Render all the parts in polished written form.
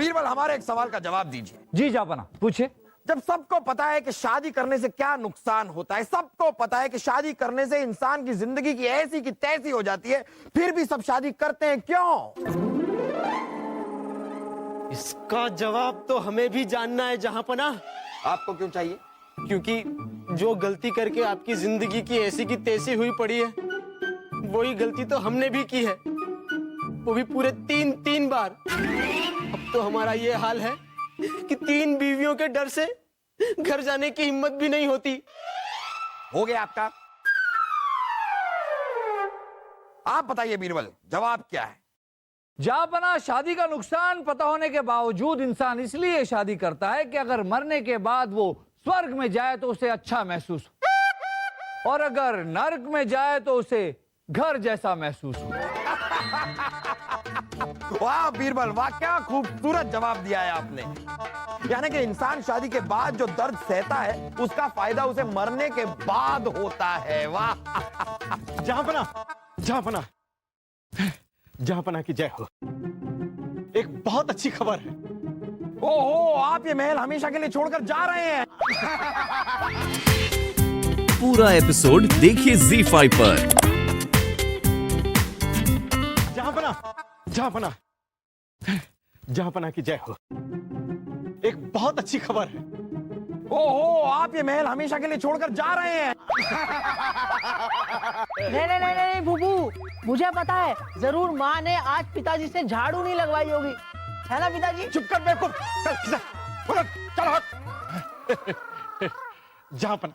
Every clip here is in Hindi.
बीरबल, हमारे एक सवाल का जवाब दीजिए। जी जापना, पूछिए। जब सबको पता है कि शादी करने से क्या नुकसान होता है, सबको पता है कि शादी करने से इंसान की जिंदगी की ऐसी की तैसी हो जाती है, फिर भी सब शादी करते हैं, क्यों? इसका जवाब तो हमें भी जानना है जहांपना। आपको क्यों चाहिए? क्योंकि जो गलती करके आपकी जिंदगी की ऐसी की तैसी हुई पड़ी है, वही गलती तो हमने भी की है, वो भी पूरे तीन बार। अब तो हमारा ये हाल है कि 3 बीवियों के डर से घर जाने की हिम्मत भी नहीं होती। हो गया आपका। आप बताइए बीरबल, जवाब क्या है? जापना, शादी का नुकसान पता होने के बावजूद इंसान इसलिए शादी करता है कि अगर मरने के बाद वो स्वर्ग में जाए तो उसे अच्छा महसूस हो, और अगर नर्क में जाए तो उसे घर जैसा महसूस हो। वाह बीरबल, वाह, क्या खूबसूरत जवाब दिया है आपने। यानी कि इंसान शादी के बाद जो दर्द सहता है, उसका फायदा उसे मरने के बाद होता है। वाह। जहांपना, जहांपना, जहांपना की जय हो। एक बहुत अच्छी खबर है। ओहो, आप ये महल हमेशा के लिए छोड़कर जा रहे हैं? पूरा एपिसोड देखिए ZEE5 पर। जहांपना, जहांपना, जहांपना की जय हो। एक बहुत अच्छी खबर है। ओहो, आप ये महल हमेशा के लिए छोड़कर जा रहे हैं? नहीं बुबू, मुझे पता है, जरूर माँ ने आज पिताजी से झाड़ू नहीं लगवाई होगी, है ना पिताजी? चुप कर बेवकूफ। चल हट। जहांपना,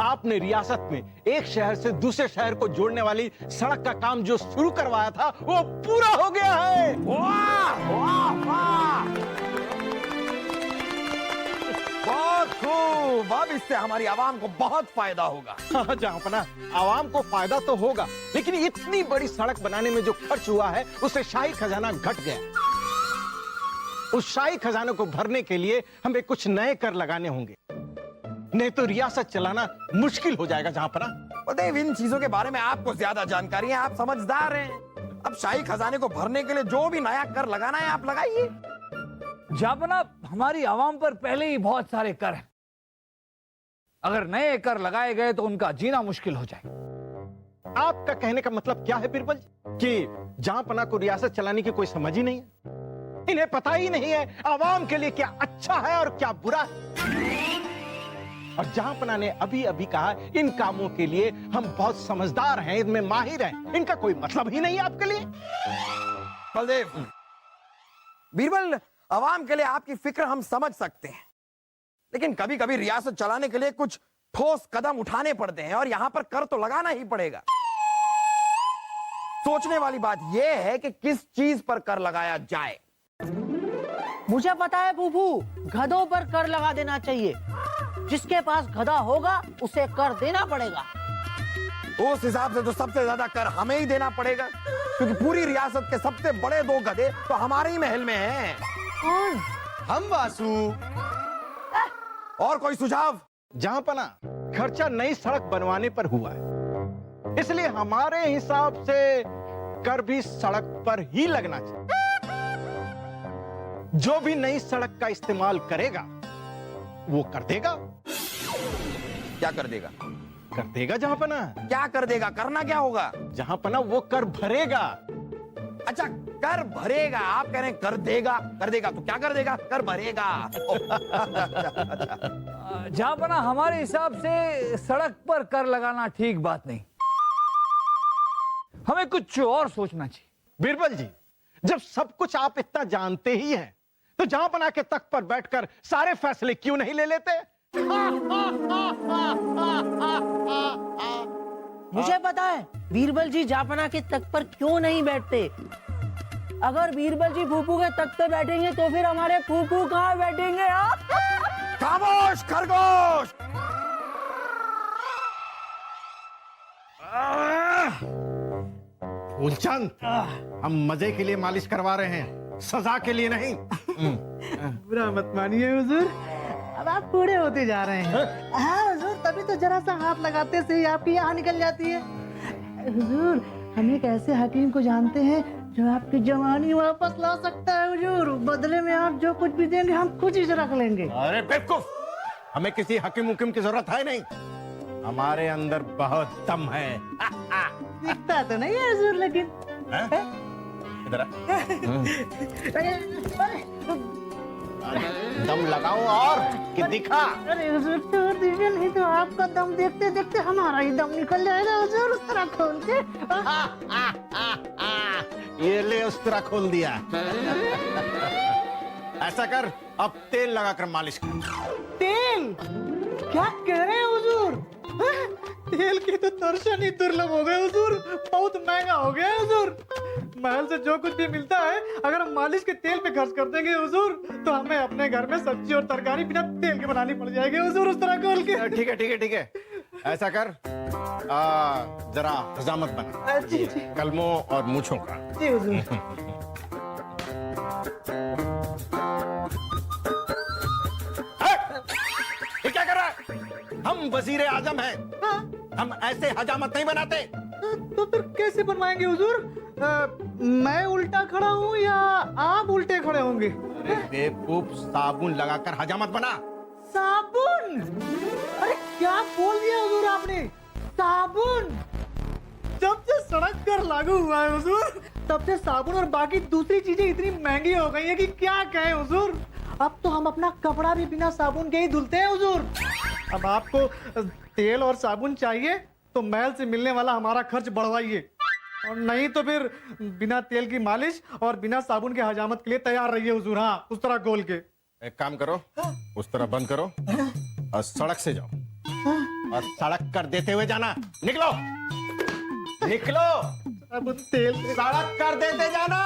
आपने रियासत में एक शहर से दूसरे शहर को जोड़ने वाली सड़क का काम जो शुरू करवाया था, वो पूरा हो गया है। वाह वाह वाह, बहुत खूब। अब इससे हमारी आवाम को बहुत फायदा होगा। हाँ जहांपना, आवाम को फायदा तो होगा, लेकिन इतनी बड़ी सड़क बनाने में जो खर्च हुआ है, उससे शाही खजाना घट गया। उस शाही खजाने को भरने के लिए हमें कुछ नए कर लगाने होंगे, नहीं तो रियासत चलाना मुश्किल हो जाएगा। जहांपना, पता है, इन चीजों के बारे में आपको ज्यादा जानकारी है, आप समझदार हैं। अब शाही खजाने को भरने के लिए जो भी नया कर लगाना है, आप लगाइए। जापना, हमारी आवाम पर पहले ही बहुत सारे कर हैं, अगर नए कर लगाए गए तो उनका जीना मुश्किल हो जाएगा। आपका कहने का मतलब क्या है बीरबल कि जहांपना को रियासत चलाने की कोई समझ ही नहीं है? इन्हें पता ही नहीं है आवाम के लिए क्या अच्छा है और क्या बुरा है। और जहांपना ने अभी अभी कहा, इन कामों के लिए हम बहुत समझदार हैं, इनमें माहिर हैं, इनका कोई मतलब ही नहीं है आपके लिए। बलदेव, बीरबल, आवाम के लिए आपकी फिक्र हम समझ सकते हैं, लेकिन कभी कभी रियासत चलाने के लिए कुछ ठोस कदम उठाने पड़ते हैं, और यहां पर कर तो लगाना ही पड़ेगा। सोचने वाली बात यह है कि किस चीज पर कर लगाया जाए। मुझे पता है बुबू, गधों पर कर लगा देना चाहिए। जिसके पास गधा होगा उसे कर देना पड़ेगा। उस हिसाब से तो सबसे ज्यादा कर हमें ही देना पड़ेगा, क्योंकि पूरी रियासत के सबसे बड़े 2 गधे तो हमारे ही महल में हैं। कौन? हम वासु। और कोई सुझाव? जहांपना, खर्चा नई सड़क बनवाने पर हुआ है, इसलिए हमारे हिसाब से कर भी सड़क पर ही लगना चाहिए। जो भी नई सड़क का इस्तेमाल करेगा वो कर देगा। क्या कर देगा? कर देगा जहांपना। क्या कर देगा? करना क्या होगा? जहांपना, वो कर भरेगा। अच्छा, कर भरेगा। आप कह रहे हैं कर देगा। कर देगा तो क्या कर देगा? कर भरेगा। जापना, हमारे हिसाब से सड़क पर कर लगाना ठीक बात नहीं, हमें कुछ और सोचना चाहिए। बीरबल जी, जब सब कुछ आप इतना जानते ही हैं, तो जहांपना के तख्त पर बैठकर सारे फैसले क्यों नहीं ले लेते? मुझे पता है बीरबल जी जहांपना के तख्त पर क्यों नहीं बैठते। अगर बीरबल जी फूफू के तख्त पे बैठेंगे तो फिर हमारे फूफू कहाँ बैठेंगे? खामोश खरगोश। फूलचंद, हम मजे के लिए मालिश करवा रहे हैं, सजा के लिए नहीं। बुरा मत मानिए हुजूर, अब आप बूढ़े होते जा रहे हैं। हाँ हुजूर, तभी तो जरा सा हाथ लगाते से ही आपकी यहाँ निकल जाती है। हुजूर, हम एक ऐसे हकीम को जानते हैं जो आपकी जवानी वापस ला सकता है हुजूर। बदले में आप जो कुछ भी देंगे हम खुशी से रख लेंगे। अरे बेवकूफ, हमें किसी हकीम हुकीम की जरूरत है नहीं। हमारे अंदर बहुत दम है। दिखता तो नहीं है हुजूर, लेकिन इधर आ। दम लगाओ और कि दिखा। अरे हुजूर छोड़ दीजिए, नहीं तो आपका दम देखते देखते हमारा ही दम निकल जाएगा हुजूर। उस तरह खोल के ये ले, उस तरह खोल दिया। ऐसा कर, अब तेल लगाकर मालिश कर। तेल? क्या कह रहे हैं हुजूर? तेल की तो दर्शन ही दुर्लभ हो गए हुजूर। बहुत महंगा हो गया है हुजूर। महल से जो कुछ भी मिलता है अगर हम मालिश के तेल पे खर्च कर देंगे हुजूर, तो हमें अपने घर में सब्जी और तरकारी बिना तेल के बनानी पड़ जाएगी हुजूर। उस तरह खोल के ठीक है ठीक है ठीक है, ऐसा कर, जरा हजामत बना जी जी कलमों और मूछों का। जी हुजूर। ये क्या कर रहा है? हम वजीरे आजम हैं। हम ऐसे हजामत नहीं बनाते। तो फिर कैसे बनवाएंगे हुजूर? मैं उल्टा खड़ा हूँ या आप उल्टे खड़े होंगे? अरे बेवकूफ, साबुन लगाकर हजामत बना। साबुन? अरे क्या बोल दिया हुजूर आपने? साबुन? जब से सड़क कर लागू हुआ है हुजूर, तब से साबुन और बाकी दूसरी चीजें इतनी महंगी हो गई है कि क्या कहें हुजूर। अब तो हम अपना कपड़ा भी बिना साबुन के ही धुलते हैं हुजूर। अब आपको तेल और साबुन चाहिए तो महल से मिलने वाला हमारा खर्च बढ़वाइए, और नहीं तो फिर बिना तेल की मालिश और बिना साबुन के हजामत के लिए तैयार रहिए हुजूर। हाँ, उस तरह गोल के। एक काम करो, उस तरह बंद करो और सड़क से जाओ और सड़क कर देते हुए जाना। निकलो निकलो, साबुन तेल सड़क कर देते जाना।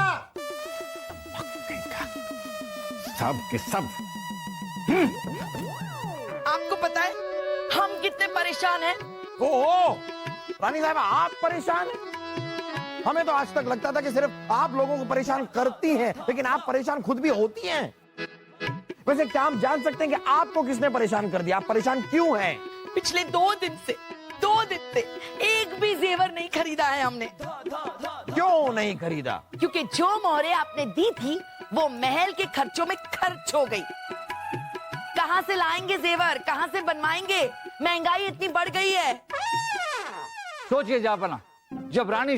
सब के सब। आपको पता है हम कितने परेशान हैं? ओहो, रानी साहब आप परेशान हैं? हमें तो आज तक लगता था कि सिर्फ आप लोगों को परेशान करती हैं, लेकिन आप परेशान खुद भी होती हैं। वैसे क्या हम जान सकते हैं कि आपको किसने परेशान कर दिया? आप परेशान क्यों हैं? पिछले 2 दिन से एक भी जेवर नहीं खरीदा है हमने। क्यों नहीं खरीदा? क्योंकि जो मोहरे आपने दी थी वो महल के खर्चों में खर्च हो गई। कहां से लाएंगे जेवर, कहां से बनवाएंगे? महंगाई इतनी बढ़ गई है। सोचिए जापना, जब रानी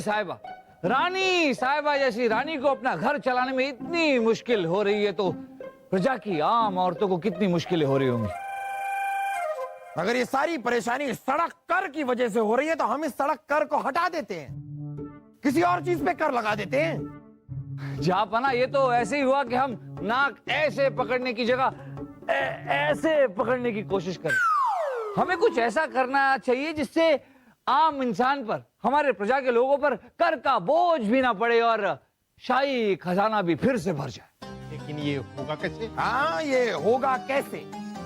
साहिबा जैसी रानी को अपना घर चलाने में इतनी मुश्किल हो रही है, तो प्रजा की आम औरतों को कितनी मुश्किलें हो रही होंगी। अगर ये सारी परेशानी सड़क कर की वजह से हो रही है तो हम इस सड़क कर को हटा देते हैं, किसी और चीज पे कर लगा देते हैं। जापना, ये तो ऐसे ही हुआ कि हम नाक ऐसे पकड़ने की जगह ऐसे पकड़ने की कोशिश करें। हमें कुछ ऐसा करना चाहिए जिससे आम इंसान पर, हमारे प्रजा के लोगों पर कर का बोझ भी ना पड़े और शाही खजाना भी फिर से भर जाए। लेकिन ये होगा कैसे? हाँ, ये होगा कैसे?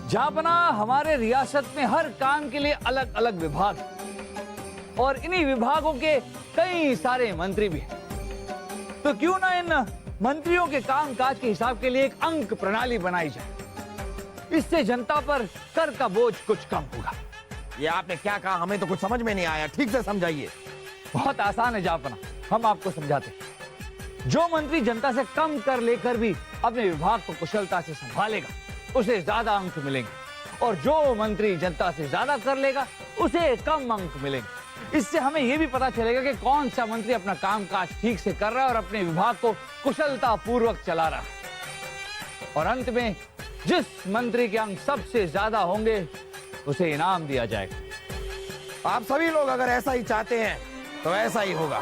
जापना, हमारे रियासत में हर काम के लिए अलग अलग विभाग हैं और इन्हीं विभागों के कई सारे मंत्री भी हैं। तो क्यों ना इन मंत्रियों के कामकाज के हिसाब के लिए एक अंक प्रणाली बनाई जाए। इससे जनता पर कर का बोझ कुछ कम होगा। ये आपने क्या कहा? हमें तो कुछ समझ में नहीं आया, ठीक से समझाइए। बहुत आसान है जापना, हम आपको समझाते हैं। जो मंत्री जनता से कम कर लेकर भी अपने विभाग को कुशलता से संभालेगा, उसे ज्यादा अंक मिलेंगे, और जो मंत्री जनता से ज्यादा कर लेगा उसे कम अंक मिलेंगे। इससे हमें यह भी पता चलेगा कि कौन सा मंत्री अपना कामकाज ठीक से कर रहा है और अपने विभाग को कुशलता पूर्वक चला रहा है। और अंत में जिस मंत्री के अंक सबसे ज्यादा होंगे उसे इनाम दिया जाएगा। आप सभी लोग अगर ऐसा ही चाहते हैं तो ऐसा ही होगा।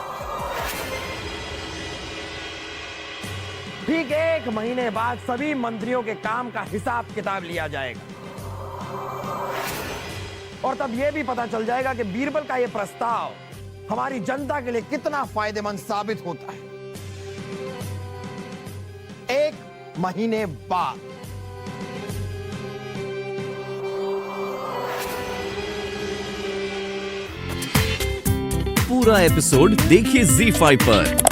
ठीक 1 महीने बाद सभी मंत्रियों के काम का हिसाब किताब लिया जाएगा, और तब यह भी पता चल जाएगा कि बीरबल का यह प्रस्ताव हमारी जनता के लिए कितना फायदेमंद साबित होता है। 1 महीने बाद। पूरा एपिसोड देखिए ZEE5 पर।